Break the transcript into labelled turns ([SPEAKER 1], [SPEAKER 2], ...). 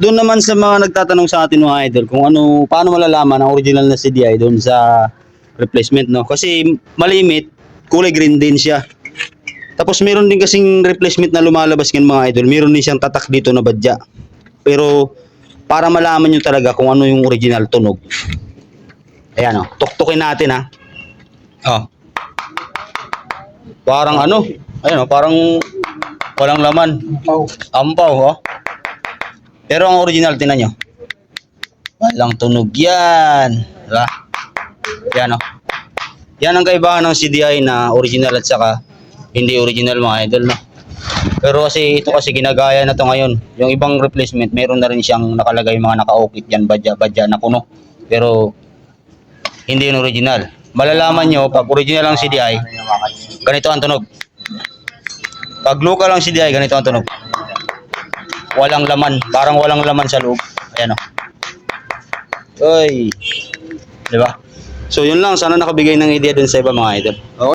[SPEAKER 1] Doon naman sa mga nagtatanong sa atin mga idol kung paano malalaman ang original na CDI doon sa replacement, no? Kasi malimit, kulay green din siya. Tapos meron din kasing replacement na lumalabas ng mga idol. Meron din siyang tatak dito na badya. Pero para malaman nyo talaga kung ano yung original tunog. Ayan, oh. Tuktukin natin, ha. Oh. Parang ayun, oh, parang walang laman. Ampaw, oh. Pero ang original, tinan nyo. Walang tunog yan. Diba? Yan, oh. Yan ang kaibahan ng CDI na original at saka hindi original mga idol, no? Pero kasi ito kasi ginagaya na to ngayon. Yung ibang replacement, meron na rin siyang nakalagay mga nakaukit yan, badya na kuno. Pero hindi yung original. Malalaman nyo, pag original ang CDI, ganito ang tunog. Pag local ang CDI, ganito ang tunog. Walang laman, parang walang laman sa loob. Ayan, oh. Oy. Diba? So yun lang, sana nakabigay ng idea dun sa iba mga idol. Okay.